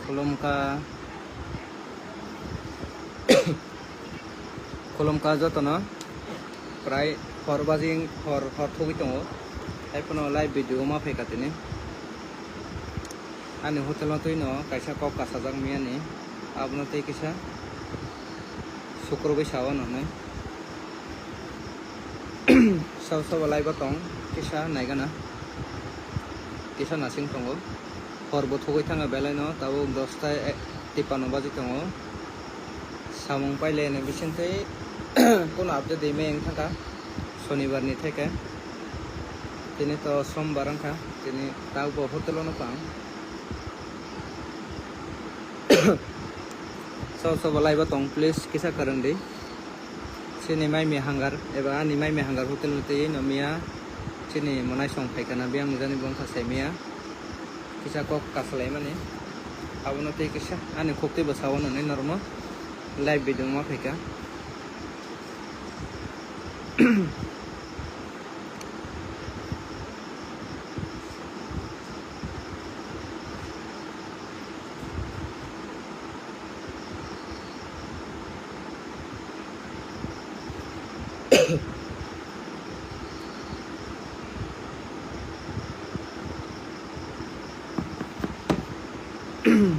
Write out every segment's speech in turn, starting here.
kolomka jotono prai horbajing hor thogi tongo aipono live video ma phaikatini ani hotel no tuino kaisa kok kasajak miani abono tei kisa sukrobai sawa nonai sau live tong kisa naigana kisa nasing tongo horbo thogoi thanga belai no tabo 10:53 baji tongo samung paile ne bisinte kono update dei me engthaka shonibar ni theke tini to sombar angkha tini tabo hotel no pang sau live tong please kisa karang dei sini mai me hangar eba ani mai me hangar hotel no tei no mia sini monai song phaikana biang jani bong tha semia kisa kok kaslai mane abono tei kisa ani khokte basawo no nei normo live video ma phaika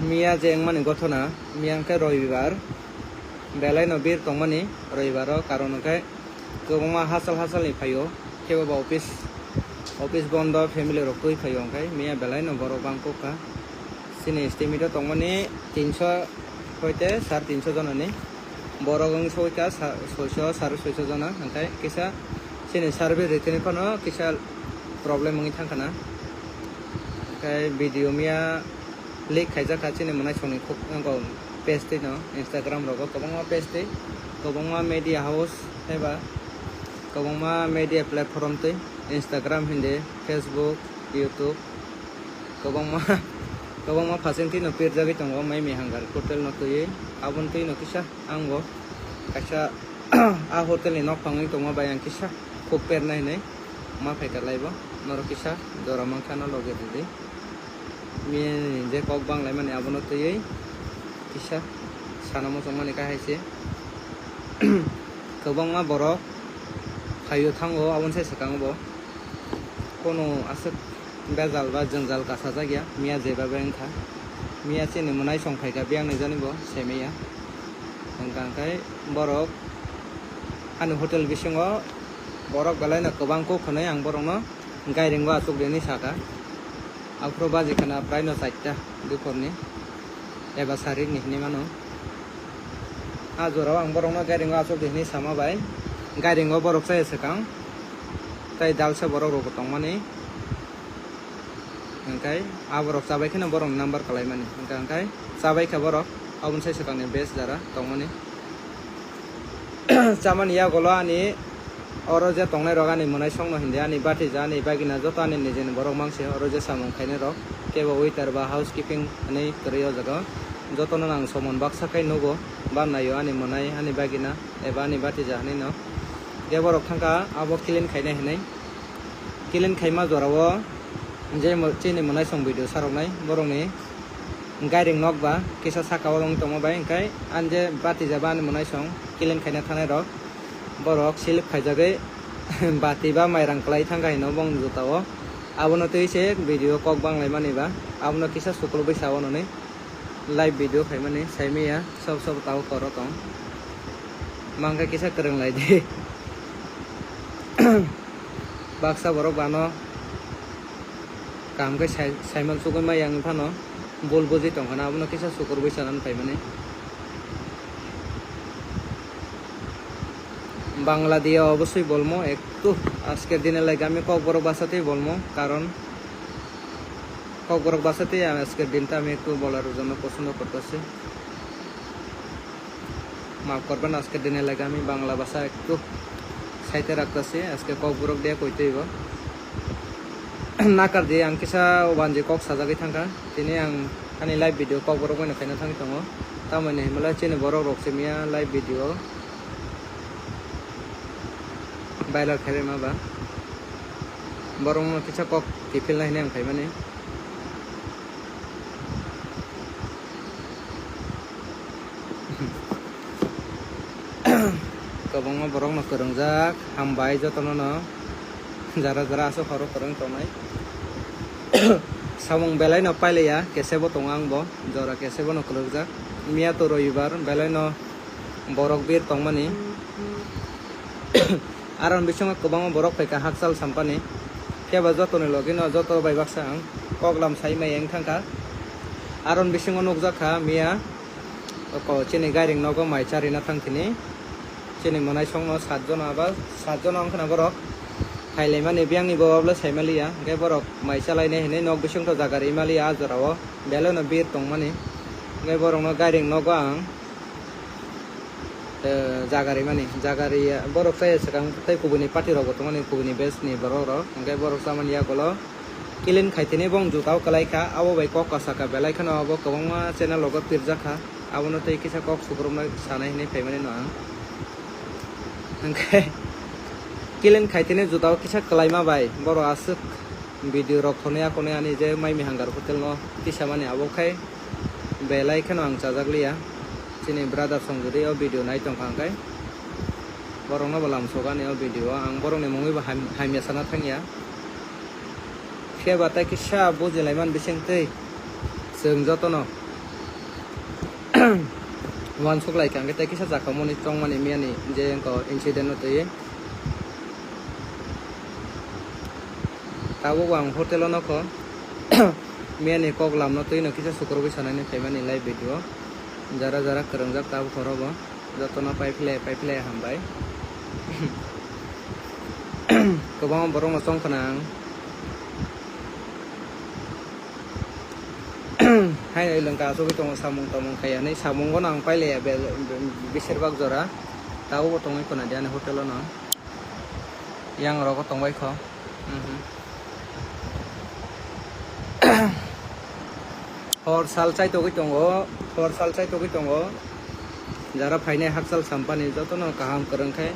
Mia jeng mani gothona mia ke roibar belai no bir tongmani roibaro karon ke kobongma hasal ni phayo kebo ba office bondo family rokoi phayo kai mia belai no borok bangko ka sini estimate tongmani 300 hoite 350 jona ni borogong soika 600 650 jona angkai kisa sini survey retene kono kisa problem ngi thangkana kai video mia link khaijak khachini monai songni khok angko page te no Instagram rogo kobongma page te kobongma media house eba kobongma media platform te Instagram hinde Facebook YouTube kobongma phasenti no page jagi tongo mai me hangar hotel no toye abon te no kisa ango kaisa a hotel ni nok pangai tongo bayang kisa khop per nai nei ma phaika laibo noro kisa dora mangkhana loge de mie je kok bang lai mane abono toye kisa sanamo jongmani ka haise kobangma borok khayo thango abon sai sakango kono asuk bezal ba jangjal kasa jagya mia jeba bengkha mia chini monai songkhai ka biang nei jani bo semeya angkai borok ani hotel bisingo borok balai na kobang ko khonai ang borok no gairing ba asuk deni saka afro baji kana prai no 4ta dukorni eba sarik ni mano ajorao ang borok no gairing ba asuk deni sama bai gairing go borok sai sakang tai dalsa borok ro tongmani angkai aborok sabai khana borok number kalai mani angkai sabai kha borok abun sai sakang ni best jara tongmani chamani ya golo ani oro je tongnai rogani monai songno hinde ani bati jani bagina joto ani nijen borok mangse oro je samung khaine rok kebo waiter ba housekeeping ani kriyo jaga joto no nang somon baksa kai nogo ba nayo ani monai ani bagina eba ani bati jani no ge borok thangka abo clean khaine hinai clean khaima jorawo je chini monai song video saroknai borok ni gairing nok ba kisa saka olong tomo bai kai anje bati jaba ani monai song clean khaina thanai rok borok silip khaijagai bati ba mairang klai thangai no bong jotao abono teise video kok bang lai mani ba abono kisa suklo bai sawo no nei live video khai mani saimia sob tao koro tong mangka kisa kereng lai de baksa borok bano kam ke saimal sugoi mai yang phano bol boji tong kana abono kisa sukur bai sanan pai mani Bangla দিয়ে অবশ্যই বলবো একটু আজকের দিনে লাগে আমি ককবরক ভাষাতেই বলবো কারণ ককবরক ভাষাতেই আজকের দিনটা আমি একটু বলার জন্য পছন্দ করতেছি মাফ করবেন আজকের দিনে লাগে আমি বাংলা ভাষা একটু সাইতে রাখতেছি আজকে ককবরক দিয়ে কইতে হইব নাকার দিয়ে আং কিসা ওবানজি কক সাজাগै থাকা তিনি আং আনি লাইভ ভিডিও ককবরক বইনো খাইনা থাকি দङ তামানে হিমালय চিনি বরক রকসেমিয়া লাইভ ভিডিও বাইলার খাইবে মাবা borong kita kok kipil lah ini yang kayak mana kobangma borok no kwrwngjak hambai jotono no jara jara aso khoro kwrwng tongnai samung belai no pailaya kesebo tongo ang bo jora kesebo no kwrwngjak mia to roibar belai no borok bir tongmani aron bisingo kwbangma borok paika haksal sampani keba jotoni logino joto bai baksa ang koklam saimai eng thangka aron bisingo nukjakha mia ko chini gairing nogo maichari na thangthini chini manai songno 7 jon aba 7 jon angkhana borok khailai biangni bawabla saimaliya ge borok maichalai ne hine nok bising to jagari maliya ajorao belono bir tongmani ge borok no gairing nogo ang jagari borok sai sakang tai kubuni party rogo tongmani kubuni base ni borok ro ge borok samani yakolo kilin khaitini bong jutao kalaika abo bai kok kasaka belai khano abo kwbangma channel logo tirjakha abono tei kisa kok sukrumna sanai hine phaimani no ang angkai kilin khaitini jutao kisa kalaima bai boro asuk video rok thone akone ani je maimi hangar hotel no tisamani abo khai belai khano ang chajakliya chini brother songjuri o video nai tongkhangkai borok no balam sogani o video ang borok ni mungui ba haimya sana thangya kheba tai kisa bujilaiman bising tei sung jotono wan suklai kang tai kisa jakamoni tongmani miani je ko incident no tei tabo wang hotel no ko miani kok lam no tei no kisa sukrobi sanani phaimani live video jara jara kwrwngjak tabo khorobo jotono paifle hambai kwbangma borok no chongkhana ang hai lengka so kitong samung tamung kaya nei samung go nang paile beserbak jora tao bo tongai kona diane hotel no yang ro ko tongbai kho hor sal chai to kitongo jara phainai haksal sampani jotono kaham kwrwngkhai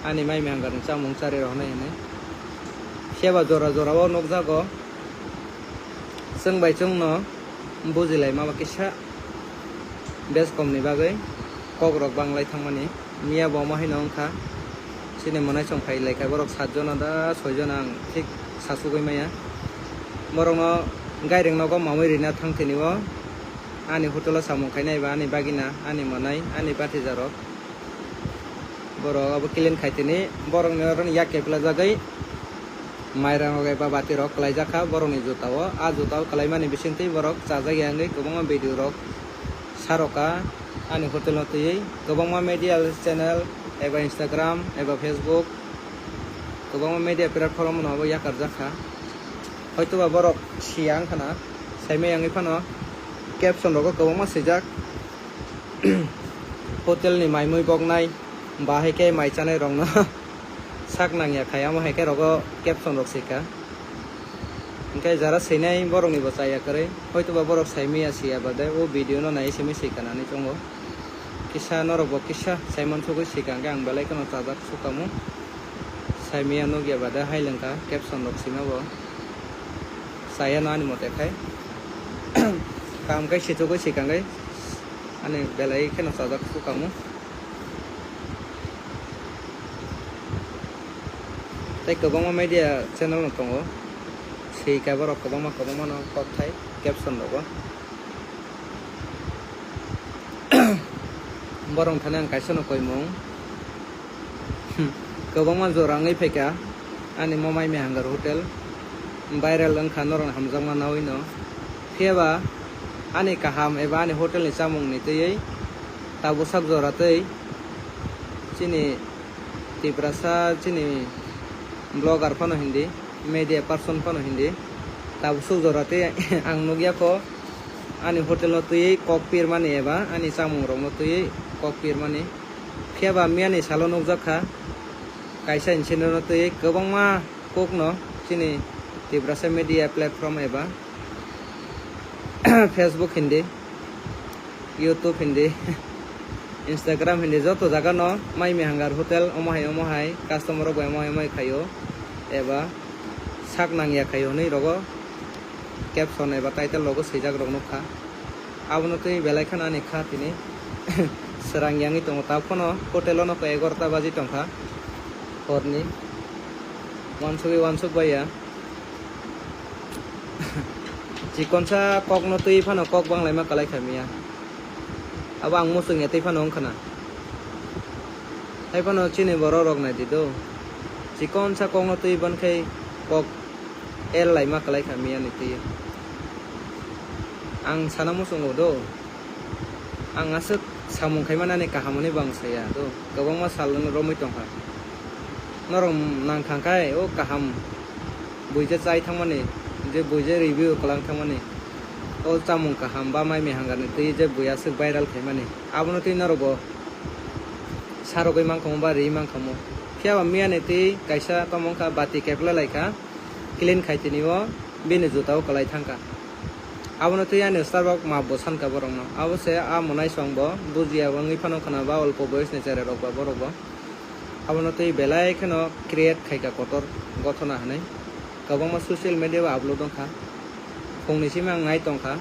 ani mai manggar chamung chari ro nai ne seba jora o nokjago sengbai chungno bujilai maba kisa beskom ni bagai kok rok banglai thangmani mia bo ma hino ongkha chini manai chong phailai kai borok 7 jon da 6 jon ang thik sasugoi maya borok no gairing nogo mamui rina thangthini o ani hotel samung khainai ba ani bagina ani manai ani bathijarok borok abo kilin khaitini borok ni ron yak kepla jagai mairang ogai ba bati rok kalaijaka borok ni jutao a jutao kalaimani bisingtei borok chajagi angai kwbangma video rok saroka ani hotel no tei kwbangma media channel eba Instagram eba Facebook kwbangma media platform no abo yakarjaka hoyto ba borok siang khana saimai angai phano caption rok kwbangma sijak hotel ni maimui boknai bahai ke maichanai rong no sak nangya khayama haike rogo caption rok sika engkai jara seinai borok ni bo chaya kare hoyto ba borok saimia sia bade o video no nai semi sikana ni chongo kisa norok bo kisa saimon thugui sikangga ang belai kono chajak sukamu saimia no gya bade hailengka caption rok sima bo saya no ani mote khai kam kai sichugui sikangai ani belai kono chajak sukamu tai kwbangma media channel no tongo sei ka borok kwbangma no kok thai caption rogo borong thane ang kaisa no koimung kwbangma jorangai phaika ani momai me hangar hotel viral ang khanorong hamjangma nawi no kheba ani kaham eba ani hotel ni chamung ni tei tabusak jora tei chini tiprasa chini blogger phano hindi media person phano hindi tabusu jorate ang nugya ko ani hotel no tui kok pir mani eba ani chamung rok no tui kok pir mani kheba miani salo nukjakha kaisa inchino no tui kwbangma kok no chini tibrasa media platform eba Facebook hindi YouTube hindi Instagram hindi joto jaga no maimi hangar hotel omohai customer rok omohai khayo eba sak nangya khayo nei rogo caption eba title logo sejak rok nokha abono tei belai khana ni kha tini serang yang itu ngotap kono hotel ono ke 11 baji tongka horni wansuk baya cikon sa kok no tui phano kok bang lai ma kalai khamia abang musung ya tei phano khana hai phano chini boro rok na di do cikon sa kok no tui ban khai kok el lai ma kalai khamia ni ti ang sana musung do ang asuk samung khai mana ne kahamoni bang saya do gabang ma salon romoi tongha norong nang khangkai o kaham buija chai thangmani je buija review kalang thangmani o chamung kaham ba mai me hangar ne tei je buya suk viral khaimani abono tei norobo sarogoi mangkhamo ba ri mangkhamo phiaba miya ne tei kaisa tomongkha bati kepla laika clean khaitini o bini jutao kalai thangka abono tei ani starbuck ma bosan ka borong no abo se a monai songbo bujiya wangi phano khana ba olpo boys ne chare rok ba borok bo abono tei belai khano create khaika kotor gothona hanai kabangma social media ba upload dongkha phongni simang ngai tongkha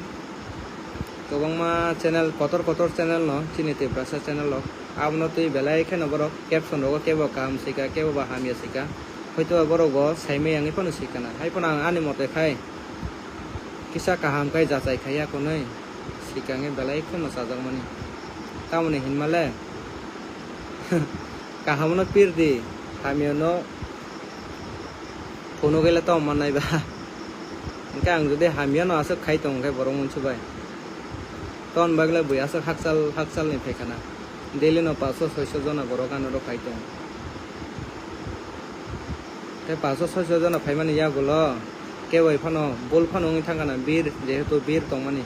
kabangma channel kotor channel no chini te brasa channel lo abono tei belai khano borok caption ro kebo kam sika kebo ba hamia sika hoito borok bo saime yangi phano sikana hai phona ani mote khai kisa kaham kai jachai khaya konai sikange belai khono sajagmani tamone hinmale kahamono pirdi hamiono kono gele to manai ba engka ang jodi hamiono asuk khai tong khai borong munsubai ton bagle bui asuk haksal ni phekana daily no 500-600 jona borokano ro khai tong te 500-600 jona phaimani ya gulo kewai phano bol phano ngi thangana bir jehetu bir tongmani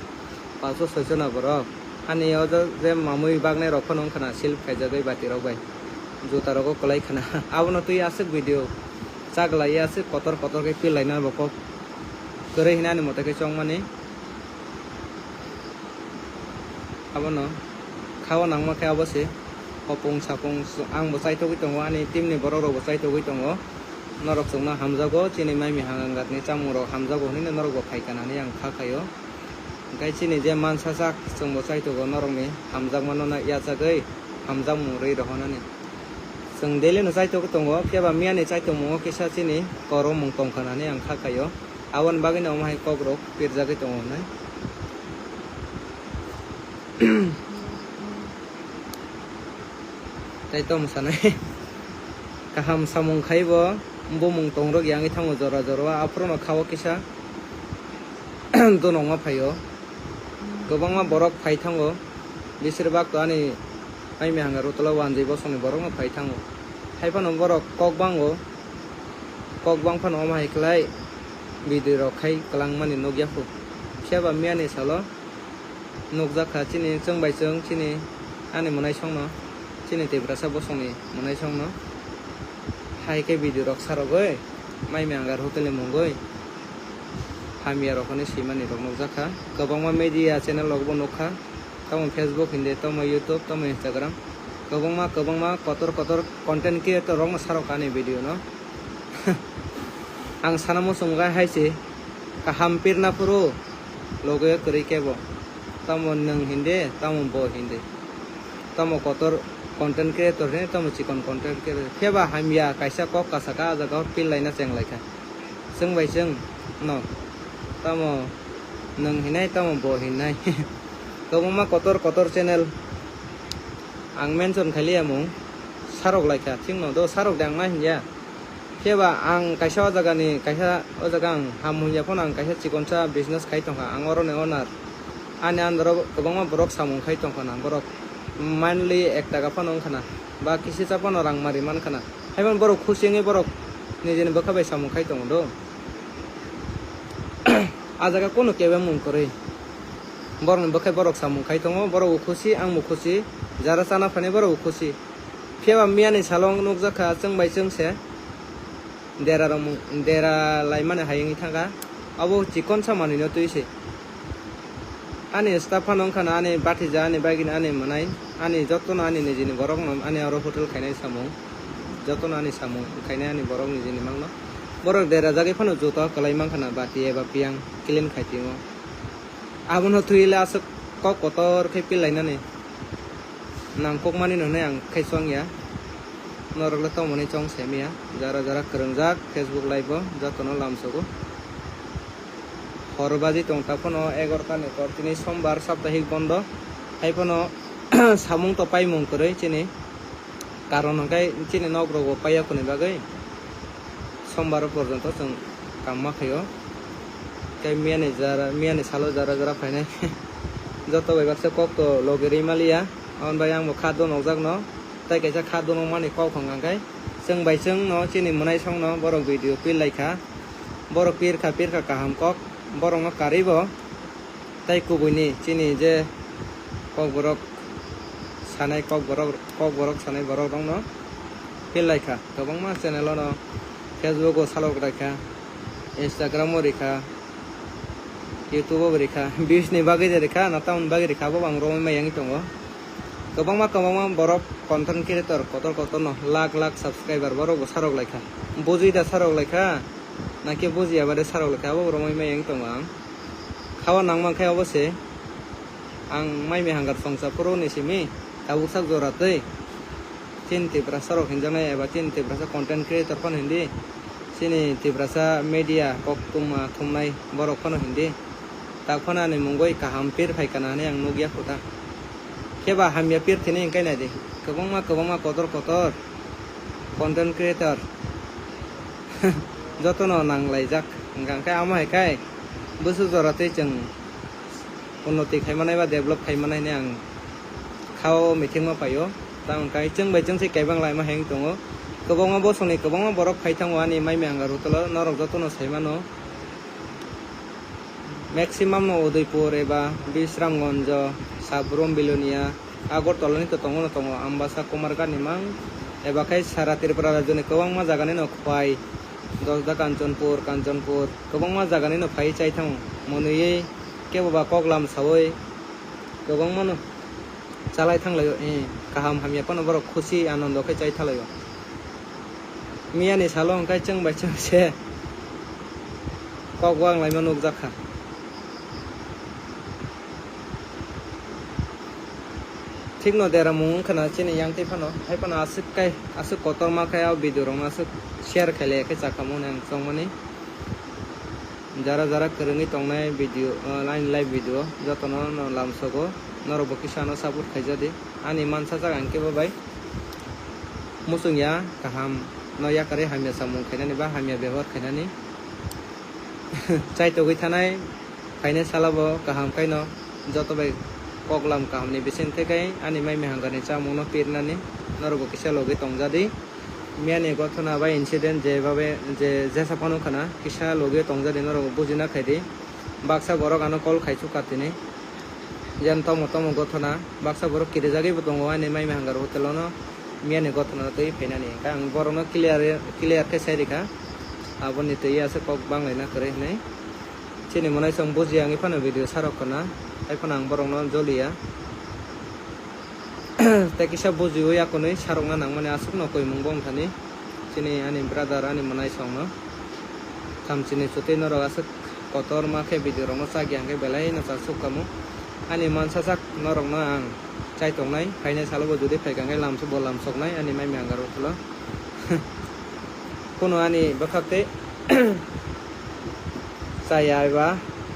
500-600 jona borok ani ojo je mamui bagne rok phano khana silp khaijagai bati rok bai juta rok kolai khana abono tui asuk video chaglai asuk kotor ke pilai na boko kore hinani mote ke chongmani abono khawa nangma khe abose opong sapong ang bo chai thogui tongo ani team ni borok rok bo chai thogui tongo norok chungna hamjago chini mai mi hangangat ni chamung rok hamjago ni norok bo khaikana ni ang khakayo gai chini je man sasak chung bo chai thogo norok ni hamjak mano na ya chagai hamjak mu rei rohonani chung daily no chai thogui tongo phiaba miya ni chai tongo kisa chini koro mung tongkhana ni ang khakayo awan bagini omai kok rok pirjagui tongo nai tai tom sanai kaham samung khaibo bomung tongrok yangi thango jora aprono khawo kisa donongma phayo gobangma borok phai thango besirbak to ani ai me hangar utola wanjai bosoni borok ma phai thango haifano borok kokbang phano ma haiklai video rok khai kalangmani nogyafu phiaba miani salo nokjakha chini chengbai cheng chini ani monai songno chini tebrasa bosoni monai songno hai ke video rok sarogoi mai me hangar hotel mongoi hamia rok ni simani rok nokjakha gobangma media channel rok bo nokha tamo Facebook hinde tamo YouTube tamo Instagram gobangma kotor content creator rok ma sarokani video no ang sanamo songga haise kaham pirna puro logo kori kebo tamo nang hinde tamo bo hinde tamo kotor content creator ne tamo chikon content creator pheba hamia kaisa kok kasaka jaga pilai na chenglai bai cheng no tamo nang hinai tamo bo hinai gobangma kotor channel ang mention khali amung sarok laika thingno do sarok dang ma hinja pheba ang kaisa jaga ni kaisa o jaga ang hamuya phon ang kaisa chikoncha business khai tongha ang orone owner ani andro gobangma borok samung khai tongha na borok monthly 1 টাকা phano khana ba kisi cha phano rang mari man khana haibon borok khusingi borok nijeni bokhabai samung khai tong do ajaga kono kebe mung kore borok bokhai borok samung khai tongo borok khusi ang mu khusi jara chana phane borok khusi pheba miani salong nokjakha chengbai chengse dera laimane hayingi thanga abo chikon samani no tuise ani stafan khana ani batija ani bagin ani manai ani jotno ani nijini borok no ani aro hotel khainai samung jotno ani samung khainai ani borok nijini mangno borok dera jagi phano jota kalai mangkhana bati eba piang clean khaitingo abon ho thuile asuk kotor khai pilainani nangkok mani no ne ang khaisong ya norogla to mani chong semia jara jara kerengjak Facebook live o jotono lamsogo horbaji tongta phono 11 ta ni tor tini sombar saptahik bondo haipono samung to paimung koroi chini karon hangkai chini nogrogo paya kone bagai sombar porjonto jong kamma khayo kai miani salo jara jara phainai joto bai bakse kok to logeri malia on bai ang mo khado nogjak no tai kaisa khado no mani kok khangkai jeng bai jeng no chini monai song no borok video pil laikha borok pir kha kaham kok borok no karibo tai kubuni chini je kok borok sanai kok borok sanai borok dong no pil laikha gobangma channel no Facebook o salok rakha Instagram o rekha YouTube o rekha views ni bagi rekha na taun bagi rekha bo bang romai yang tongo gobangma borok content creator kotor no lakh subscriber borok sarok laikha buji da sarok laikha naki buji abade sarok laikha bo romai yang tongo ang khawa nangman khai obose ang mai me hangar songsa pro ni simi tabuk sak joratei tin tibra sarok hinjana eba tin tibra content creator kon hindi sini tibrasa media kok thumnai borok kono hindi tak phana ni mungoi kaham pir phaikana ne ang nugia khota keba hamya pir thini kai na de kobangma kotor content creator jotono nanglai jak gang kai ama kai busu jorate jeng unnoti khaimanai ba develop khaimanai ne ang khao meeting ma payo tang kai jeng bai jeng se kai banglai ma heng tongo kobangma bosoni kobangma borok khaithango ani mai me angar utolo norok jotono saimano maximum no Udaipur eba Bisramganj Sabrom Bilonia Agartala ni to tongo Ambasa Kumarga nimang eba kai sara Tripura rajyoni kobangma jagani no khwai dosda Kanchanpur kobangma jagani no phai chai thang monui kebo ba koklam sawoi kobangma no chalai thanglayo kaham hamya kono borok khushi anondo kai chai thalayo miani salong kai cheng bai cheng se kokwang lai manuk jakha ঠিক ন দেরা মুং খানা চিনি yang phano hai pana asuk kotor ma khai video rong asuk share khale ke chakamo nang songmani jara kerengi tongnai video live video jotono no lamsogo norobo kisano support khaijadi ani mansa jaga angke bai musungya kaham no yakare hamya samung khainani ba hamya ব্যবহার khainani chai to goi thanai khaine salabo kaham kaino joto bai koklam kahamni besen thekai ani mai me hangani chamung no pirnani norobo kisa logi tongjadi miani gothona ba incident je babe je jesa pano khana kisa logi tongjadi norobo bujina khaidi baksa borok ano kol khaichu katini jan tomo gothona baksa borok kire jagi botongo ani mai me hangar hotelono miani gothona tei phainani kang borono clear ke sairika aboni tei ase kok banglaina kore nei chini monai song buji angi phano video sarok kana ai phanang borok no jolia te kisa buji oya konoi sarok na nang mane asuk no koi mungbong thani chini ani brother ani monai song no tham chini chote no ro asuk kotor ma khe video rong no chagi angke belai na sasuk kamu ani mansa sak no rong no ang chai tongnai phaine salobo jodi phaikangai lamsu bol lamsoknai ani mai me angaro thlo kono ani bakhakte saya ba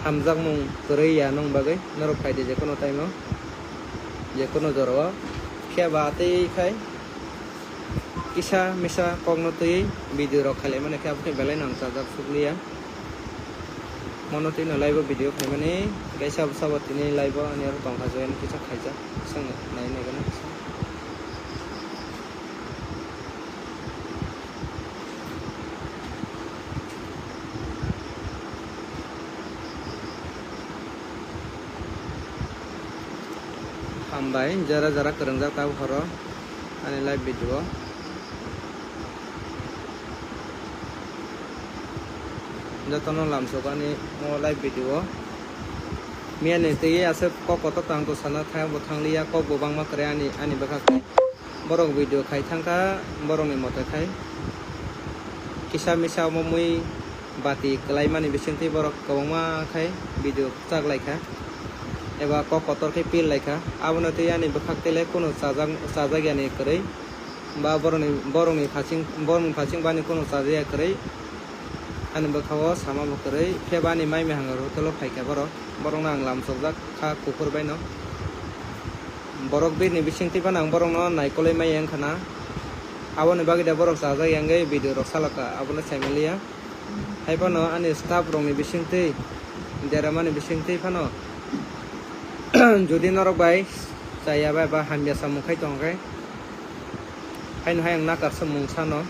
hamjak mung korei ya nong bagai norok phaide je kono time je kono joro kheba tei khai kisa misa kogno tei video rok khale mane kha apni belai nang sajak sukliya monotino live video khai mane kaisa sabotini live ani aro tongkha join kisa khaija sang nai ne gana hambai jara kerengjak tau horo ani live video jotono lamsokani mo live video miani tei ase kokoto tang to sana thai bo thanglia kok bo bangma kare ani bakha borok video khai thangka borok ni mote khai kisa misa momui bati kelai mani bisenti borok kawangma khai video chak laikha eba kok kotor ke pil laika abono te yani bakhaktele kono sajagyani korei ba boroni phaching bani kono sajaya korei ani bakhawo sama korei phebani mai me hangar hotelo phaika borong nang lam sojak kha kukur baino borok bir ni bisingti panang borong no naikolai mai yang khana aboni bagida borok sajak yangai video rok salaka abono chaimelia haipano ani staff rong ni bisingti deramani bisingti phano jodi norok bai saya bai ba hamya samung khai tongkai haino hayang nakar samung sano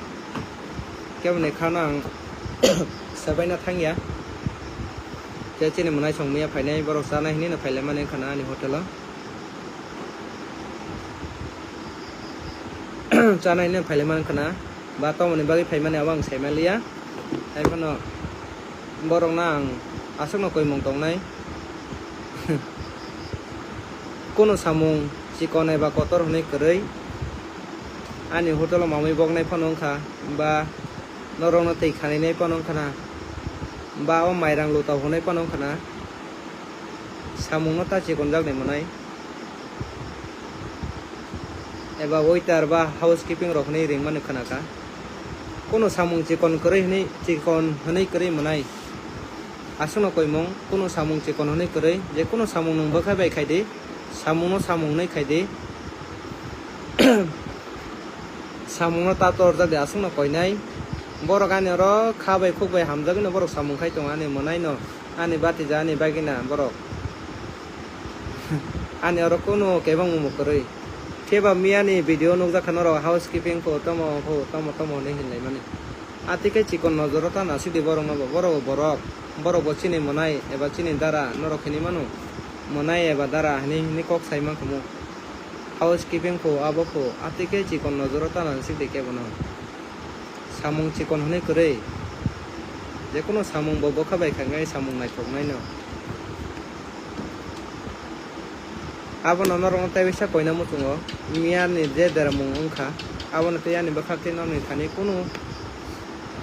kebne khanang sabaina thangya ke chini munai songmia phainai borok sana hini na phaile mane khana ani hotel chana hini phaile mane khana ba to mane bagi phaimane awang saimalia haipano borok nang asokno koimong tongnai kono samung chikonai ba kotor honai korei ani hotel mamui bognai phanongkha ba norongno tei khaninai panongkhana ba o mairang luta honai panongkhana samungno ta chikonjak ni monai eba waiter ba housekeeping rok ni ringmani khanaka kono samung chikon honai korei monai asokno koimong kono samung chikon honai korei je kono samung nung bakha bai khaide samungno samung nai khaide samungno tator jade asokno koinai borok ani ro khabai khukbai hamjagino borok samung khai tong ani monai no ani bati jani bagina borok ani oro kono kebang mu korei keba miani video nukjakhano ro housekeeping ko tomo ne hinlai mane atike chikon nojoro ta nasidi borok no borok bo chini monai eba chini dara norok khini manu monai eba dara ni kok saimang khumu housekeeping ko abo ko atike chikon nojoro ta nasidi kebono samung chikon honai korei je kono samung bo bokha bai khangai samung naithoknai no abono norong tai bisa koina mutungo miani je daramung ongkha abono te yani bakhakte noni thani kono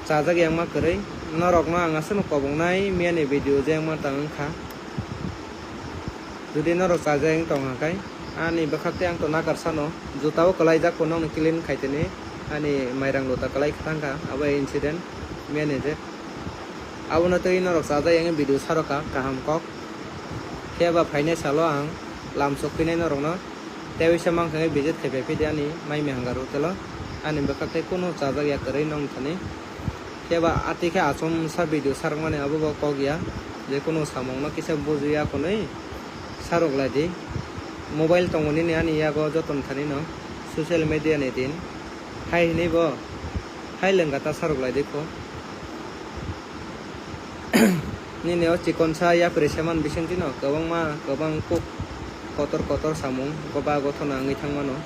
chajak yangma korei norok no anga sono kobongnai miani video je yangma tangkha jodi norok chajak yang tonghakai ani bakhakte ang to nakar sano jutao kalaijak kono ni clean khaiteni ani mairang lota kalai khatangka abo incident miani je abono te norok chajak yang video saroka kaham kok keba phaine salo ang lam sokpinai norok no tewisa mangkhai visit khaipai pediani mai me hangar hotelo ani bakakte kono chajak ya korei nong thani keba atike asom sa video sarmane abo kogya je kono samong no kisa bujuya konei sarok ladi mobile tongoni ni ani yago joton thani no social media ni din hai ni bo hai lenggata sarok ladi ko ni neo chikon sa ya preseman bisingti no gobang kuk kotor samung goba gothona ngai thangmano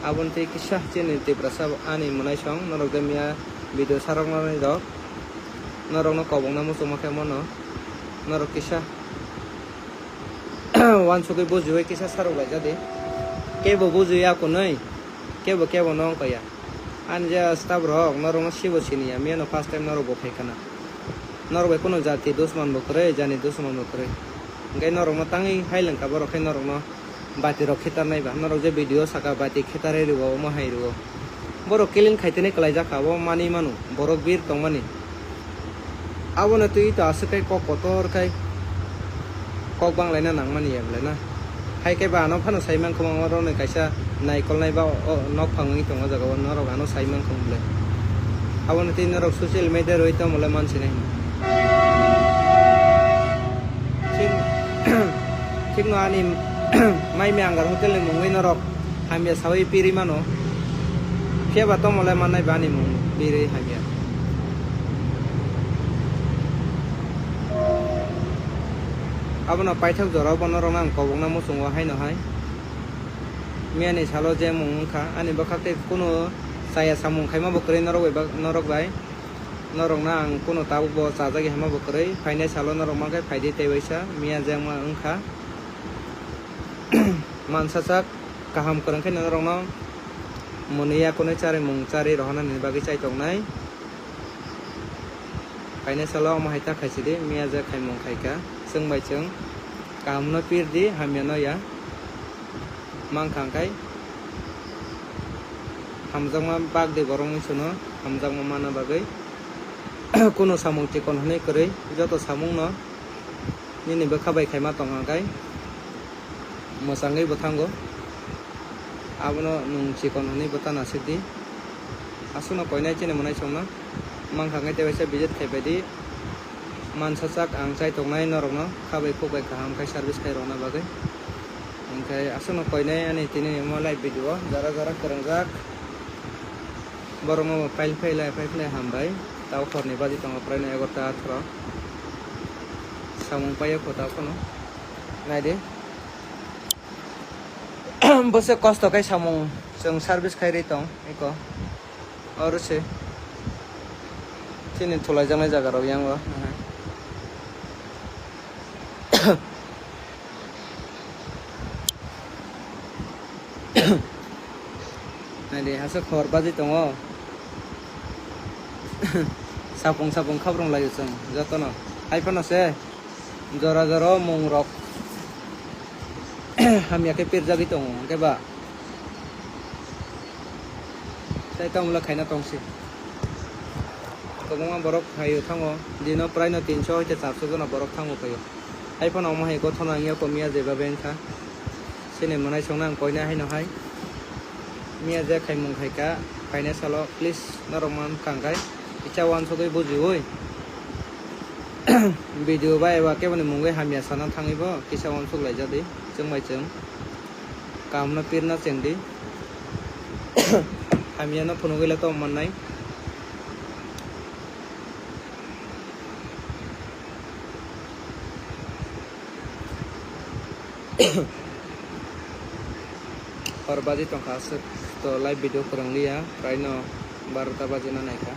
abonte kisa chini tibrasa ani monai song norok demia video sarok nai rok norok no kobongna musumake mono norok kisa wan sukai bujuai kisa sarok lai jade kebo bujuya konai kebo nong kaya anja staff rok norok no sibo sini ya miano first time norok bo phaikana norok bai kono jati dusman bo korei jani dusman bo korei ngai norok no tangi haileng ka borok khai norok no bati rok khitar naiba norok je video saka bati khitare ribo mo hai ribo borok kilin khaitene kalai jaka bo mani manu borok bir tongmani abono tui to asakai kok kotor kai kok banglaina nangmani yablena hai kai ba no phano saimang khomang ro ne kaisa naikol nai ba nok phangi tonga jaga norok ano saimang khomble abono tui norok social media roito mole mansi nai ঠিক no ani mai me angar hotel ni mungwi norok hamya sawi piri mano keba to mole manai bani mung piri hamya abono paithak jora bonorok nang kobongna musung wa haino hai miani salo je mungkha ani bakhakte kono saya samung khaima bo kore norok bai norok nang kono tabu bo chajagi hama bo kore phaine salo norok mangkai phaidi tewaisa mia jangma ongkha mansasak kaham korangkai norok no monia kono chari mung chari rohana ni bagi chai tongnai phaine salo ma haita khaisidi mia ja khaimung khaika sungbai chung kaham no pir di hamya no ya mangkhangkai hamjangma bag de borok mungsuno hamjangma mana bagai kuno samung chikon hone koroi joto samung no nini bokhabai khaima tonghangkai mosangai bothango abono nung chikon hone botana sidi asuno koinai chine monai songno mangkhangai tebaisa visit khaibadi mansasak ang chai tongnai norokno khabai khobai kaham khai service khai rona bagai engkai asuno koinai ani tini mo live video jara jara kerengjak borong file hambai tau khorni baji tongo praino 11 18 samung payo khota kono naide bose kosto kai samung jeng service khai ri tong eko orose tini thulai jangai jaga rok yango naide hasa khor baji tongo sapung khabrong layo jeng jotono haipano se jora jora mung rok hamya ke pirjagi tongo keba sai tamula khaina tongsi kobonga borok khayo thango dino praino 300 hoite 400 jona borok thango payo haipano mahai gothona ngiya ko miya jeba bengkha sene monai songnang koina haino hai miya je khaimung khaika kaina salo please norman kangkai icha wan sogoi bujioi video ba eba kebani mungai hamya sana thangibo kisa wan sog laijadi jengmai jeng kamna pirna chengdi hamya no phunugoi la to mannai और बाजी तो खास तो live video करंग लिया प्राइनो 12 बजे ना Nykaa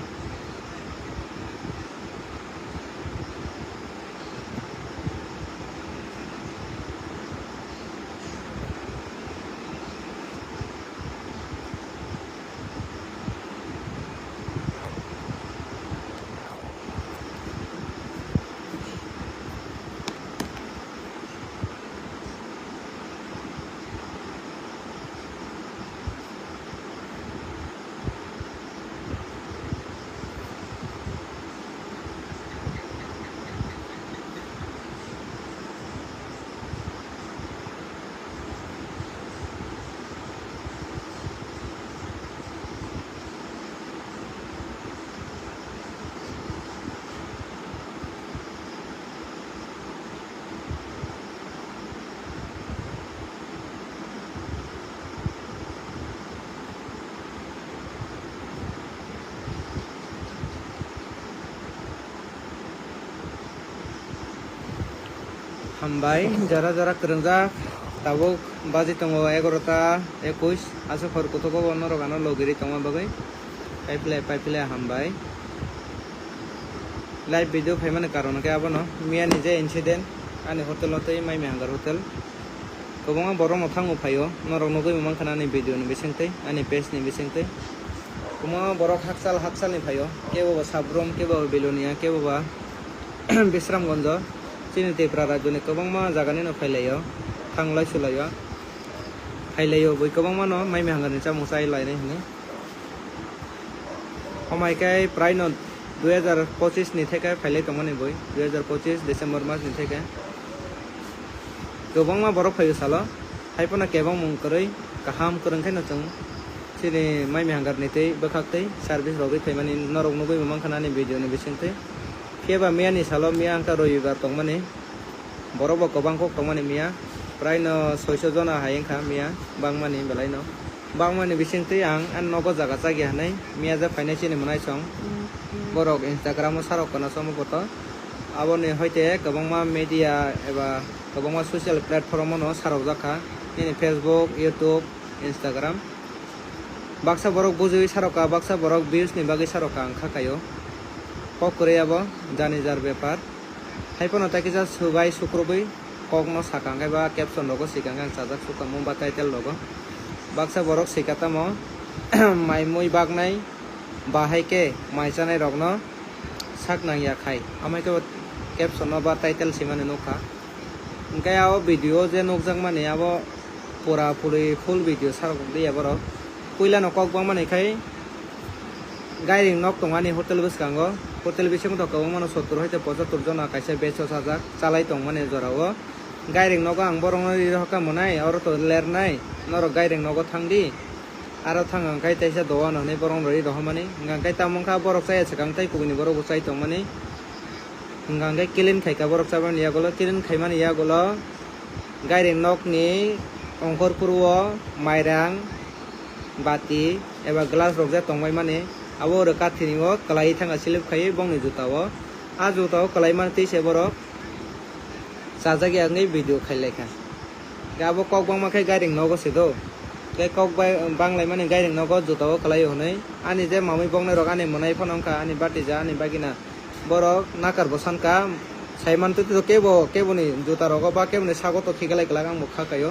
hambai jara jara kerengjak tabuk baji tongo 11 21 aso khor kotoko bonoro gano logiri tongma bagai pipeline hambai live video phaimani karon ke abono miya nije incident ani hotel otei mai mehangar hotel kobonga borong thango phayo norok nogoi mangkhana ni video ni bisingtei ani page ni bisingtei kuma borok haksal ni phayo kebo sabrom kebo belonia kebo ba bisramgonjo chini tepra rajoni kobangma jagani no phailayo thanglai sulayo phailayo boi kobangma no mai mehangar ni chamung chai lainai hini homai kai prai no 2025 ni theka phailai tongmani boi 2025 December mas ni theka kobangma borok phayo salo haipona kebang mung koroi kaham korongkhai no chung chini mai mehangar ni tei bakhaktei service rogi thaimani norok nogoi mangkhana ni video ni bisingtei keba miya ni salo miya angka roibar tongmani borobo kobangko tongmani miya praino 600 jona hayengkha miya bangmani belaino bangmani bisingtei ang an nogo jaga chagi hanai miya ja phainai chini monai song borok Instagram o sarok kana somopoto aboni hoite kobangma media eba kobangma social platform no sarok jakha ini Facebook YouTube Instagram baksa borok bujui saroka baksa borok views ni bagi saroka angkha kayo kok koreyabo jani jar bepar haipono takija subai sukrobai kok no sakangkai ba caption logo sikangkang sajak suka mumba title logo baksa borok sikatamo mai mui bagnai bahai ke mai chanai rokno sak nangya khai amai ke caption no ba title simani nokha Engkai abo video je nogjak mani abo pura puri full video sarokdi aborok puila no kokbang mani khai gairing nok tongmani hotel biskango hotel bisingo to kwbangma no 70 hoite 75 jona kaisa batch o sajak chalai tongmani jorao gairing nogo ang borong no roka monai oro to lernai norok gairing nogo thangdi aro thang angkai taisa doa no nei borong roi rohmani angkai tamongkha borok chai sakang tai kubini borok chai tongmani angkai kilin khaika borok chabani yagolo kilin khaimani yagolo gairing nok ni ongkor purwo mairang bati eba glass rok je tongbai mani abo ro kathini o kalai thanga silip khai bongni jutao a jutao kalai man ti se borok sajagi angai video khailekha gabo kok bang makai gairing nogo sedo ke kok banglai mani gairing nogo jutao kalai honai ani je mami bongnai rok ani monai phonongka ani bati ja ani bagina borok nakar bosanka saiman tu kebo ni juta rogo ba kebo ni sago to khigalai klang mukha kayo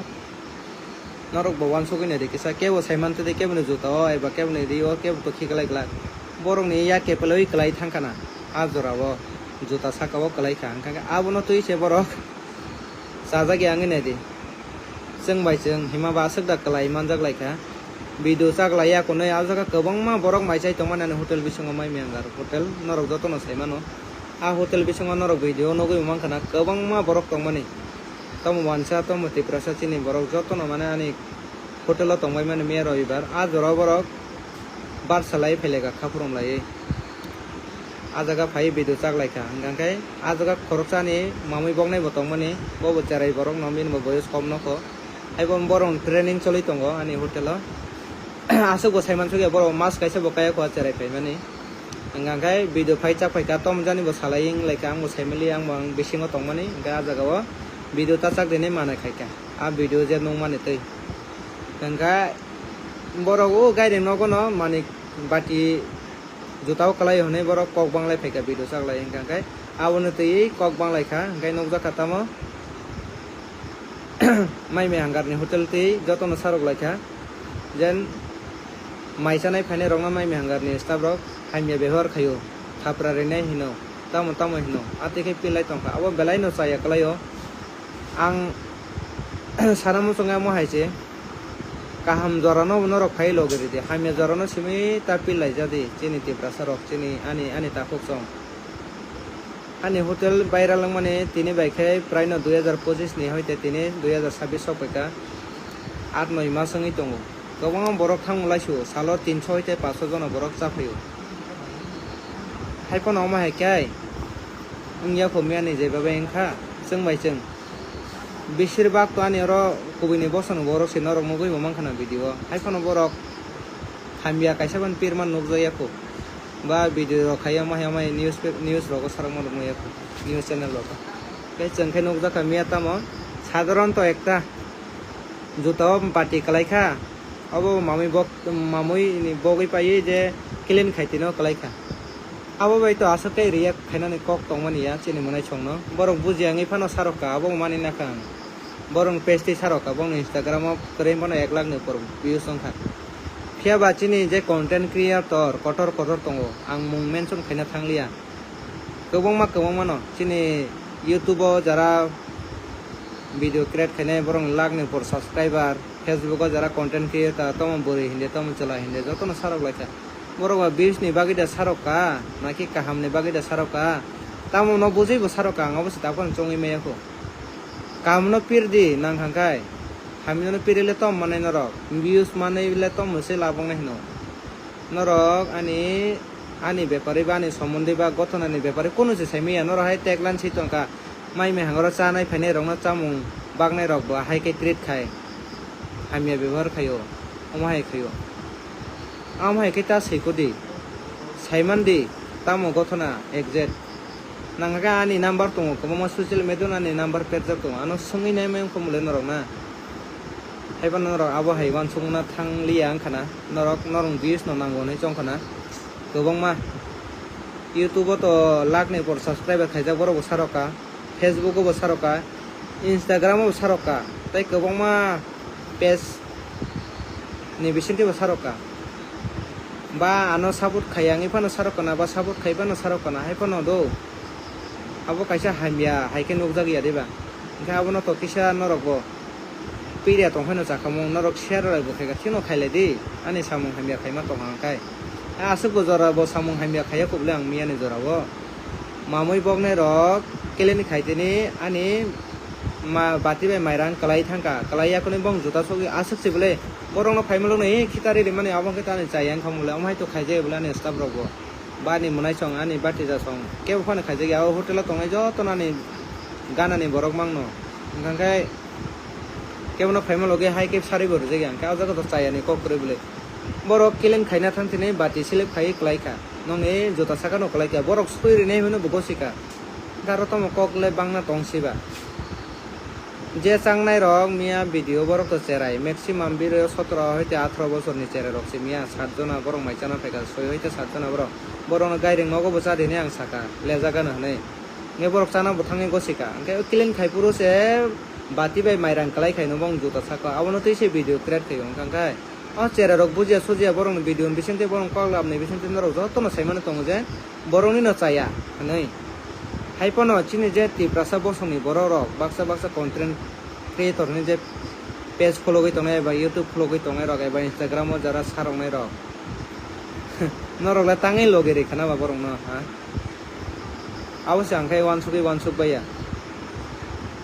norok bawan sogine de kisa kebo saiman tu kebo ni juta o eba kebo ni rio kebo to khigalai klang borong ni ya kepeloi kalai thangkana ajorabo juta sakao kalai kha angka abono tui se borok sajagi angine di seng bai seng hima ba sakda kalai manjak laika video saklai ya konoi ajaga kwbangma borok maisai tongmani hotel bisingo mai mengar hotel norok jotono saimano a hotel bisingo norok video nogoi mangkana kwbangma borok tongmani tomo mansa tomo tiprasa chini borok jotono mane ani hotel o tongbai mani me roibar a jora borok bar salai phelega khaprom lai a jaga phai video saklaika angkai a jaga khoroksani mamui bongnai bo tongmani bobo cherai borok nomin bo boyos kom noko aibon borong training choli tongo ani hotel o asuk bo saiman suge borok mas kaisa bo kaya ko cherai phai mani angkai video phai chak phai ka tom jani bo salaing laika ang bo saimali ang bang bisingo tongmani angkai a jaga o video ta chak dene mana khaika a video je nongmani tei angkai borok o gairing nogo no mani bati jutao kalai honai borok kok banglai phaika video saklai angkai abono tei kok banglai kha angkai nogjak katamo mai me hangarni hotel tei jotono sarok laika jen maisanai phainai rokna mai me hangarni staff rok haimya ব্যবহার khayo thapra renai hino tamo hino ate khai pilai tongkha abo belai no chaya kalaio ang saramu songa mo haise kaham jorano norok phai logeri de haimya jorano simi ta pilai jadi chini tiprasa rok chini ani ta khoksom ani hotel বাইরা lang mane tini bai khai prai no 2025 ni hoite tini 2026 sopeka 8-9 mas ngi tongo gobang borok thangmulaisu salo 300 hoite 500 jona borok chaphayo haipon oma hekai ungya khomiani je babe engkha seng bai seng বেশিরভাগ তো ani oro kubini bosono borok se norok mogoi mangkhana video haipon borok hamia kaisaban pirman nogjaya ko ba video rok khaya ma news rok sarang mo moya ko news channel rok kai chengkhai nogjaka miya tamo সাধারণত একটা জুতাও পাটি কালাইখা abo mamui ni bogoi pai je kilin khaitino kalaikha abo bai to asakai riak khainani kok tongmani ya chini monai chongno borong bujiangi phano saroka abo mani nakang borong page saroka bong instagram o kore mono 1 lakh ni por views songkha phia ba chini je content creator kotor tongo ang mung mention khaina thanglia kobongma no chini youtube o jara video create khaine borong lakh ni por subscriber Facebook o jara content creator tomo bori hinde tomo chala hinde jotono sarok laika borok views ni bagida saroka naki kaham ni bagida saroka tamo no bujui bo saroka ang obose tapon chongi meyako kamno pirdi nang hangkai hamino pirile tom manai norok views manai le tom se labong nai no norok ani bepari ba ani somondi ba gotonani bepari kono se saimiya norok hai tagline sitonka mai me hangora chanai phainai rokna chamung bagnai rok ba hai ke treat khai hamia ব্যবহার khayo omahai khayo amhai ke ta seikodi saimandi tamo gothona exact nangga ani number tongo komo social media ani number perjak tongo ano sungi nai mai komule norok na haiban norok abo haiban sungna thanglia angkhana norong views no nango nei chongkhana gobangma youtube to lakh ni por subscriber khaijak borok bo saroka facebook bo saroka instagram bo saroka tai gobangma page ni bisinti bo saroka ba ano support khayangi phano sarokana ba support khaibano sarokana haipano do abo kaisa hamia haike nogjagi ya deba Engke abono to kisa norok bo piria tongkhaino jakamung norok share rai bo khaika thino khailai di ani samung hamya khaima tonghang kai asuk bo jora bo samung hamya khaya kubule ang miyani jora bo mamui bokne rok keleni khaitini ani ma bati bai mairang kalai thangka kalai yakoni bong juta sogi asuk sibule borong no phaimalo nei khitari ri mane abong kita ni chayang khamule amhai to khaije bula ni staff rok bo bani munai song ani bati ja song kebo phane khaije ga hotel tongai joto nani gana ni borok mangno engkai kebo no phaimalo ge hai ke sari bor je yang ka jaga to chayani kok kore bule borok kelen khaina thangtini bati silip khai klaika nong e juta saka no klaika borok suiri nei hono bogosika garo to mo kokle bangna tongsiba je changnai rok mia video borok to cherai maximum biro 17 hoite 18 bosor ni cherai rok mia 7 jona borok maichana pheka 6 hoite 7 jona borok borok no gairing nogo bocha dini ang saka lejaga no nei nge borok chana bothangi gosika angke kilen khaipuru se bati bai mairang kalai khaino bong juta saka abono tei video create khayo angkai o cherai rok bujia sujia borok no video bisente borok kolab ni bisente norok joto no saimano tongo je borok ni no chaya nei haipono chini je tiprasa bosoni borok rok baksa content creator ni je page follow goi tongai ba youtube follow goi tongai rok eba instagram o jara sarong nai rok norok la tangai logeri khana ba borok no ha awase angkai wansuk baya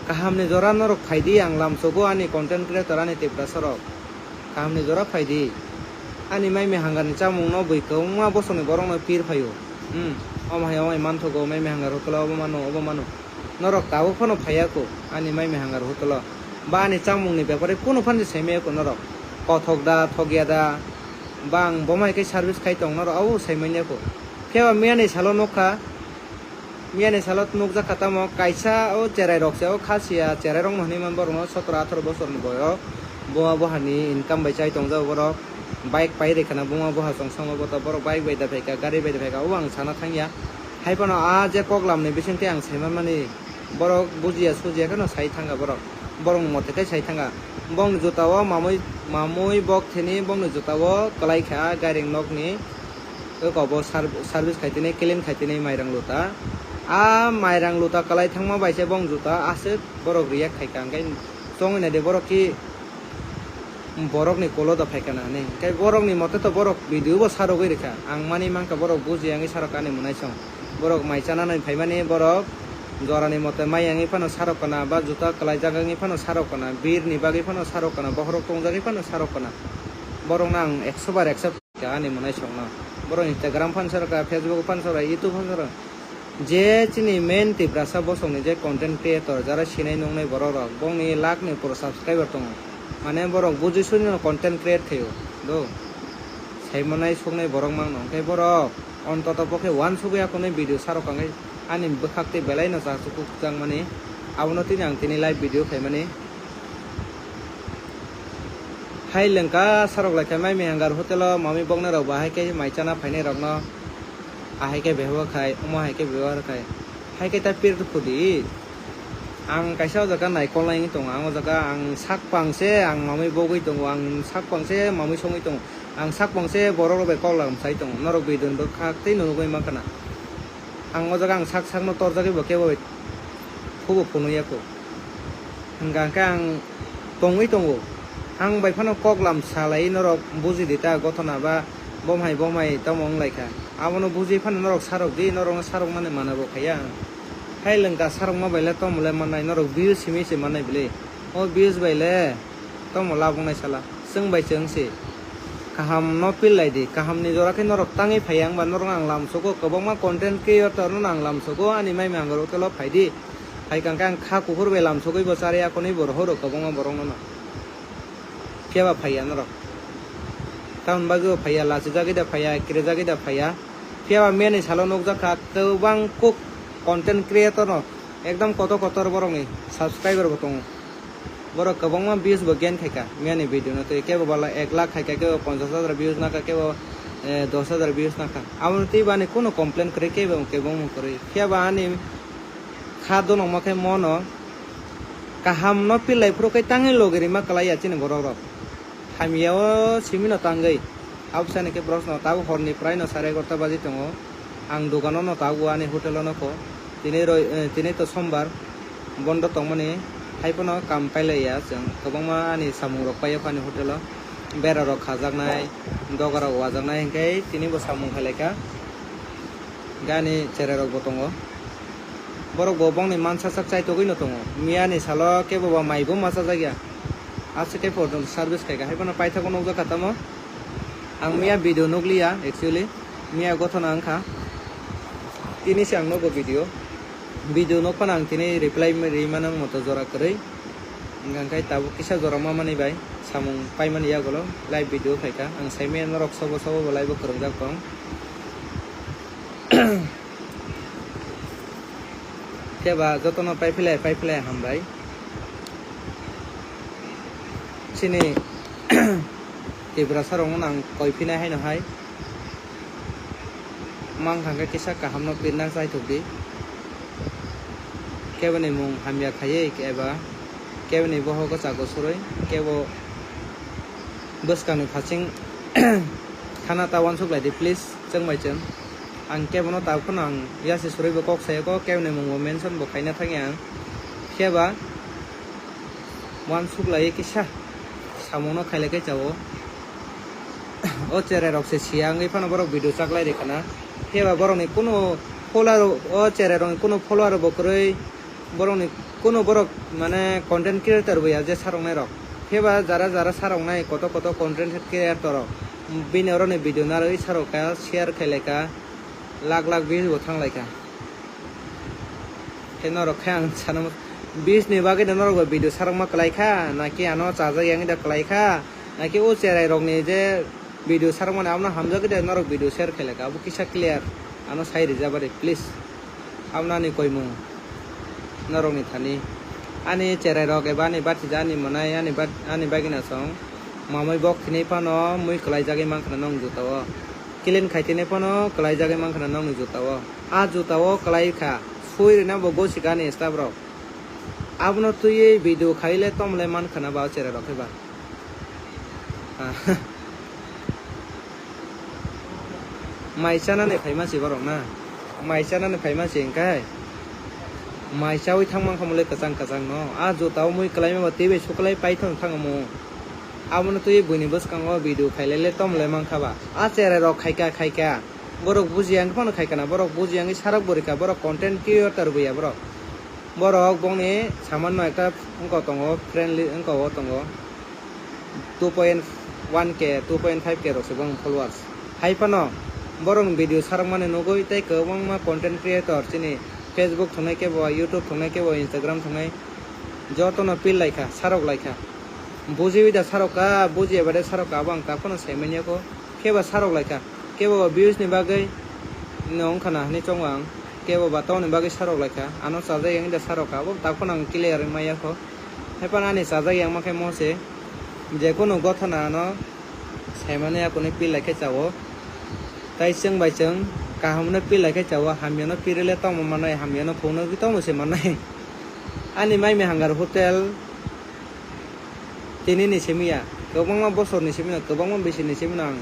kaham ni jora norok phaidi ang lamsogo ani content creator ani tiprasa rok kaham ni jora phaidi ani mai me hangar ni chamung no boiko ma bosoni borok no pir phayo omai manthogo mai me hangar hotolo obamano norok tawo phono phayako ani mai me hangar hotolo ba ani chamung ni byapare kono phanji saimaya ko norok kothok da thogya da bang bomai ke service khai tong norok au saimanya ko keba miani salo nokha miani salo nokja khatamo kaisa o cherai rok se o khasia cherai rong honi man borok no 17 18 bosor ni boyo boa bohani income bai chai tong ja borok bike pai rekhana bunga boha songsang bota borok bike bai da pheka gari bai da pheka o ang sana thangya haipano a je koklam ni bisente ang saiman mani borok bujia sujia kano sai thanga borok mote kai sai thanga bong jutawo mamui bok theni bong jutawo kalai kha garing nok ni ko bo service khaitini kelen khaitini mairang luta a mairang luta kalai thangma baise bong juta ase borok riyak khaika ngai chongina de borok ki borok ni kolo da phaikana ne kai borok ni mote to borok video bo saro goi rekha ang mani mangka borok buji angi sarokani munai song borok maichana nai phaimani borok jorani mote mai angi phano sarokana ba juta kalai jagangi phano sarokana bir ni bagi phano sarokana bohrok tongjagi phano sarokana borok nang 100 bar accept ani munai song na borok instagram phan saraka facebook phan saraka youtube phan saraka je chini main tiprasa bosong ni je content creator jara sinai nongnai borok rok bongni lakh ni pur subscriber tongo mane borok buji suni content create khayo do saimanai songnai borok mangno kai borok ontoto pokhe wan sugya konai video sarokangai ani bekhakte belai no jasu jang mane abono tini ang tini live video khaimani hai lengka sarok laikai mai mehangar hotel mami bokna rok bahai ke maichana phainai rok no ahai ke behawa khai omo hai ke bewar khai hai ke ta pir khudi ang kaisa jaga naikol nai tong ang jaga ang sak pangse ang mami bogoi tong ang sak pangse mami songi tong ang sak pangse borok be kolam sai tong norok bidun bo khakte no goi makana ang jaga ang sak no torjagi bo kebo khubo phunu yako hanggang kang tongoi tongo ang bai phano koklam salai norok buji dita gotona ba bomhai tamong laika abono buji phano norok sarok di norok sarok mane manabo khaya hai lengka sarok ma baile to mule manai norok views simi se manai bile o views baile to mola bungnai sala sing bai cheng se kaham no pilai di kaham ni jora ke norok tangi phayang ba norok ang lam soko kobongma content creator no ang lam soko ani mai mangaro telo phaidi hai kang kha kuhur be lam sokoi bo charia koni bor horo kobongma borong no keba phaya norok taun bago phaya lasi jagi da phaya kire jagi da phaya keba meni salo nokja kha kobang kuk content creator no ekdam kotor borong ni subscriber bo tong borok kobongma views bo gen khaika meni video no te kebo bala 1 lakh khaika kebo 50,000 views na ka kebo 10,000 views na ka amti bani kono complain kre kebo mo kore keba ani khado no makhe mono kaham no pilai pro kai tangi logeri ma kalai achine borok rok hamiyao simino tangai absane ke brosno tabu horni prai no 11:30 baji tongo ang dogano no tabu ani hotel no ko tini to sombar bondo tongmani haipano kam pailaya जों गोबांमा ani samung rok paio pani hotel o bera rok khajaknai doga rok wajaknai hingkai tini bo samung khailaka gani chere rok bo tongo borok bo bongni mansasak chai togui no tongo miani salo kebo ba maibo masajagya asike photo service kaika haipano paithako nokja katamo ang mia video nukliya actually mia gothona angkha tini si ang nogo video nokpan ang tini reply rimanang moto jora koroi ngangkai tabo kisa jora mamani bai samung paimani yagolo live video khaika ang saime norok sobo sobo live korongjak tong keba jotono paipilai hambai sini tibra sarong nang koipina hai no hai mang khangka kisa kahamno pirna sai thukdi kebani mung hamya khaye keba kebani boho ko chago suroi kebo buskani phaching khana tawan suklai di please chengmai chen ang kebono tawkhon ang yasi suroi bo kok sai ko kebani mung mention bo khaina thangya keba wan suklai kisa samono khailake chawo o chere rok se siangai phano borok video chaklai rekana keba borok ni kuno follower o chere rok kuno follower bo koroi borok ni kuno borok mane content creator boya je sarongnai rok keba jara sarongnai koto content creator rok bini oro ni video naroi saroka share khaileka lakh views bo thanglaika keno rok khang sanam 20 ni bagai norok video sarangma kalaika naki ano chaja yang da kalaika naki o cherai rok ni je video sarangma amna hamjagi de norok video share khaileka abu kisa clear ano sai rijabare please amna ni koimu norok ni thani ani cherai rok eba ni bati jani monai ani bagina song mamai bok khini pano mui kalai jagi mangkhana nong jutawo kilin khaitene pano kalai jagi mangkhana nong jutawo a jutawo kalai kha sui rina bo gosikani staff rok abno tuye video khaile tomle man khana ba chere rakheba maisana ne phaima si borok na maisana ne phaima si engkai maisawi thangmang khamule kachang no a jo taw mui klaima ba tebe suklai paithon thangamo abno tuye buini boskango video khaile le tomle man khaba a chere rok khaika borok bujiang phano khaikana borok bujiang sarak borika borok content creator boya borok borok bongni samanno ekta ongko tongo friendly ongko o tongo 2.1k 2.5k rok sebang followers haipano borok video sarangmane nogoi tei kwbangma content creator chini Facebook thongnai ke bo YouTube thongnai ke bo Instagram thongnai jotono pil laika sarok laika bujibida saroka buji ebade saroka bang takono semenya ko keba sarok laika kebo views ni bagai nong khana ni chongwang kebo batau ni bagi sarok laika ano saja yang da saroka bo takon ang clear maya ko hepan ani saja yang makai mose je kono gothana no semane akone pil laike chawo tai seng bai seng kahamne pil laike chawo hamyano pirile tong manai hamyano phono gi tong se manai ani mai me hangar hotel tini ni semia kobangma bosor ni semina kobangma besi ni semina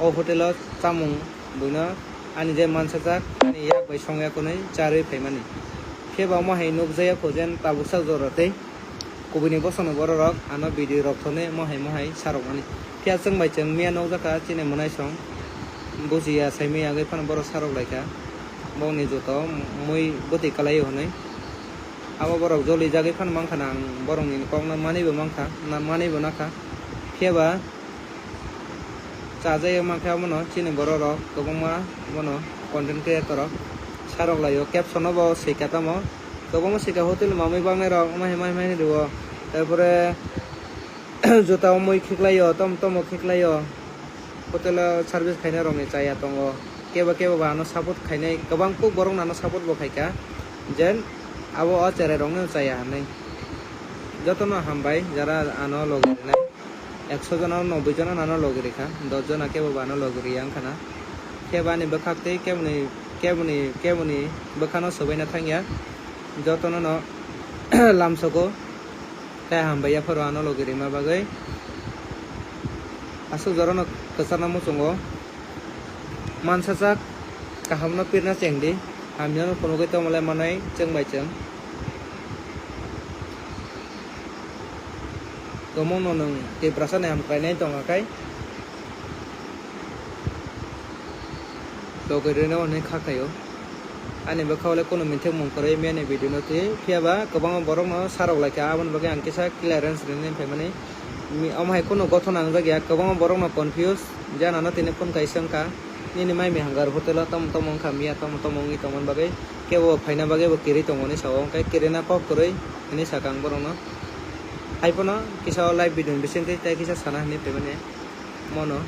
o hotel chamung buina ani je mansajak ani yak bai songya konai charoi phaimani keba ma hai nokjaya khojen tabuksa jorate kubini bosono borok ano video rok thone ma hai sarokmani kya chang bai chang mia nokjaka chine monai song bujiya saimi agai pan borok sarok laika bongni joto mui boti kalai honai abo borok joli jagai pan mangkhana ang borok ni kongna manibo mangkha na manibo nakha keba chajai mangkha mono chini borok rok kobangma mono content creator rok sarok layo caption bo sikatamo kobangma sika hotel mamai bangnai rok mai duo tarpore jota moi khiklayo tom khiklayo hotel service khaina rok ni chaya tongo keba ba no support khainai kobang ku borok nano support bo khaika jen abo o chere rok no chaya hanai jotono hambai jara ano loginai 100 jona 90 jona nano logirika 10 jona kebo ba no logiri yang khana keba ni bakhakte kebuni bakhano sobaina thangya jotono no lamsoko ta hambaya pharo ano logiri ma bagai asu jorono kasana mo chungo mansajak kahamno pirna chengdi hamyano kono goi tomale manai chengbai cheng gomong no nung te prasana ham kainai tongakai logirino ne khakayo ani bakhaule kono mithek mong kore mene video no te phiaba kobang borok no sarok laika abon bage angkisa clearance rene phaimani mi amhai kono gothon angjagya kobang borok no confuse jana no tine phone kaisangka nini mai mi hangar hotel tom tomong khamia tom tomongi tomon bage kebo phaina bage bo kiri tomoni saw kai kirena pop koroi ini sakang borok no aipono kisa live video bisente tai kisa sana ni phaimani mono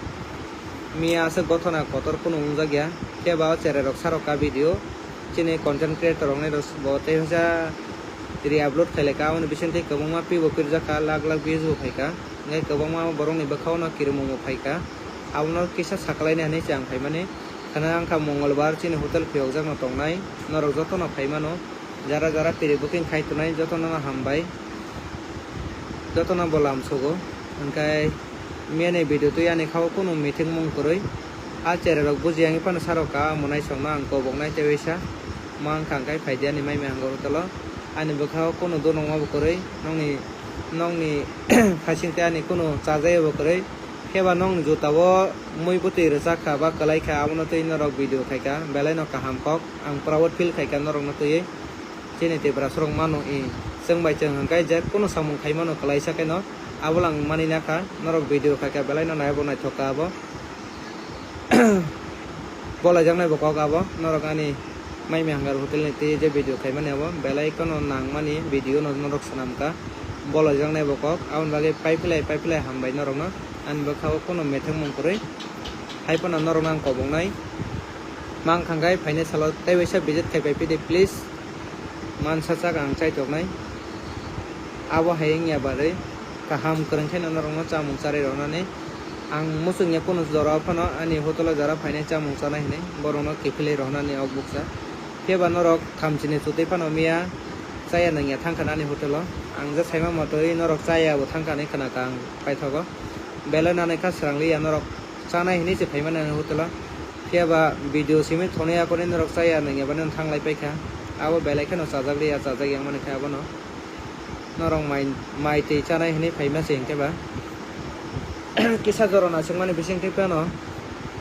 Mia ase gothona kotor kono unjagya keba chere rok saroka video chini content creator rok ne bote hoja ri upload khaileka on bisente kobongma pibo pirjaka lakh views bo phaika ngai kobongma borong ni bakhao no kirmo phaika abono kisa saklai ne chang phaimani khana angka mongolbar chini hotel phiyokjak no tongnai norok joto no phaimano jara jara piri booking khai tunai joto no hambai joto no bolam sogo angkai mene video tu yani khao kono meeting mong koroi a chere rok bujiang pan saroka monai songna angko bongnai tewisa mang khangkai phaidia ni mai mang gor tolo ani bukhao kono donong ma koroi nongni phasing te ani kono chajai bo koroi kheba nong jutawo moi buti rasa kha ba kalai kha amono tei norok video khaika belai no kaham kok ang proud feel khaika norok no tei chene te brasrong mano e sengbai chang hangkai jet kono samung khai mano kalai sakai no abolang manina ka norok video kha belai no naibo nai thoka abo bola jangnai bo kok abo norok ani mai me hangar hotel ni te je video khai mane abo belai kono nang mani video no norok sanam ka bola jangnai bo kok aun bage pipeline hambai norok no an bo khaw kono methang mong koroi haipona norok nang kobong nai mang khangai phaine salo taiwisa visit khai pai pide please man sacha ang chai tok nai abo hayeng ya bare kaham kerengkai norong no chamung chare ronane ang musungnya kono jora phano ani hotel jara phaine chamung chana hine borong no kifile ronane ogbuksa keba norok khamchine chute phano mia chaya nangya thangkhana ani hotel ang ja saima motoi norok chaya bo thangkhane khana kang paithogo belana ne ka srangli norok chana hine che phaimana hotel keba video sime thone akone norok chaya nangya banan thanglai paikha abo belai khano chajagri ya chajag yang mane kha bono norong mai te chanai hini phaima sing ke ba kisa jorona singmani bising te pano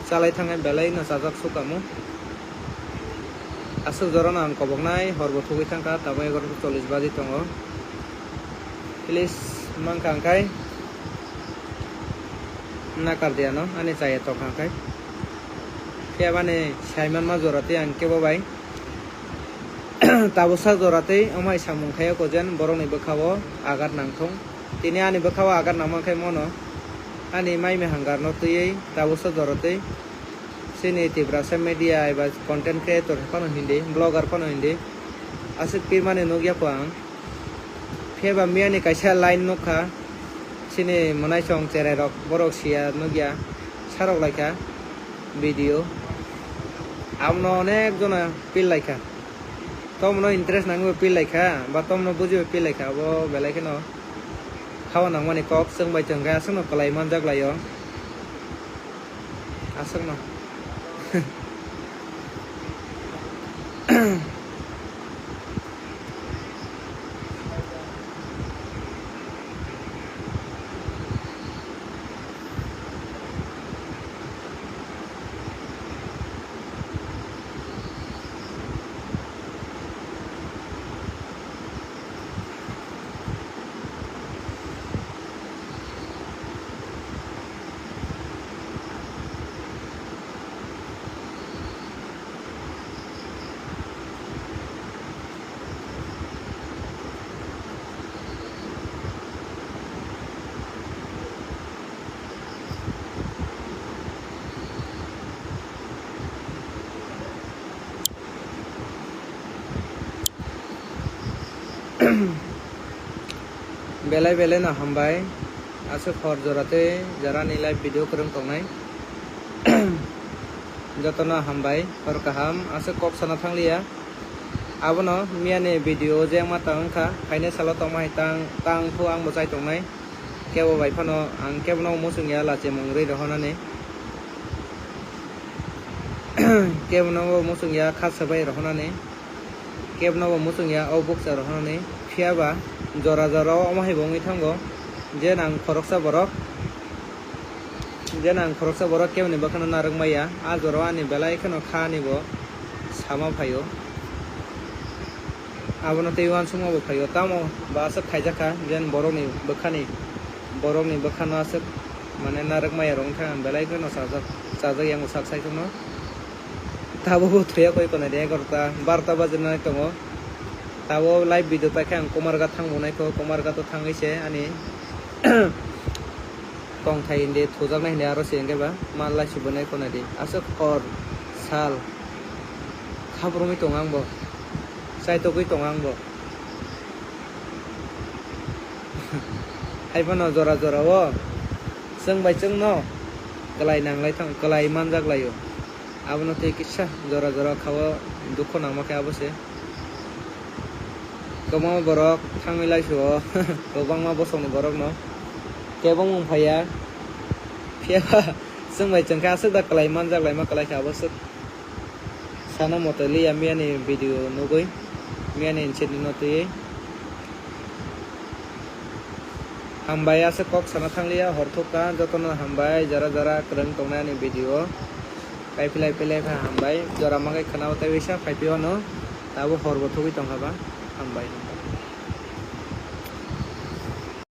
chalai thangai belai no chajak sukamu asuk jorona ang koboknai horbo thugui thangka tabai 11:40 baji tongo please mangkangkai nakar dia no ani chaya to khangkai kebane saiman ma jorate ang kebo bai tabosa jorate amai samung khaya ko jen borong ni bakhawo agar nangthong tini ani bakhawo agar namakai mono ani mai me hangar no tui tabosa jorate sini tibrasa media eba content creator kono hindi blogger kono hindi asik pirmane nogya ko ang pheba miani kaisa line nokha sini monai chong chere rok borok sia nogya sarok laika video amno onek jona pil laika tomno interest nangbo pilai kha ba tomno buji pilai kha bo belai keno khawa nangmani kok sengbai changga asungno kalai manjak layo asungno belai na hambai asuk hor jorate jara ni live video kereng tongnai jotona hambai hor kaham asuk kok sana thanglia abono miane video jeng ma tangkha kaine salo tongmai tang phu ang bojai tongnai kebo bai phano ang kebno musungya lache mongrei rohonane kebno musungya khasabai rohonane kebno musungya obuksa rohonane phiaba jora jora amahai bongi thango je nang khoroksa borok keboni bakhano narokmaya a jora ani belai khano khani bo sama phaio abono tei wan sumo bo phaio tamo ba asok khaijaka jen borokni bakhano asok mane narokmaya rong thang belai khano sajak yang sak sai tono tabo bo thuya koi kono de 11 bajena tongo tabo live video paikha komarga thangbo naiko komarga to thangaise ani tong thai inde thojak nai ne aro senge ba malai subonai kono di asok hor sal khabrumi tongang bo sai to koi tongang bo haibano jora o jeng bai jeng no kalai nanglai thang kalai manjak laio abono tei kisa jora khawa dukho nangmakhai abose kobangma borok thangui laisio kobangma bosokni borok no kebong mongphaya phiaba jengbai jengkha asok da kalai manjak laima kalai kha abosok sana moto liya miani video nugui miani inchini notui hambai asok kok sana thanglia horthoka jotono hambai jara kreng tongnani video kaipilai pha hambai jora mangai khana utai wisa kaipio no tabo horbo thugui tongkhaba hambai.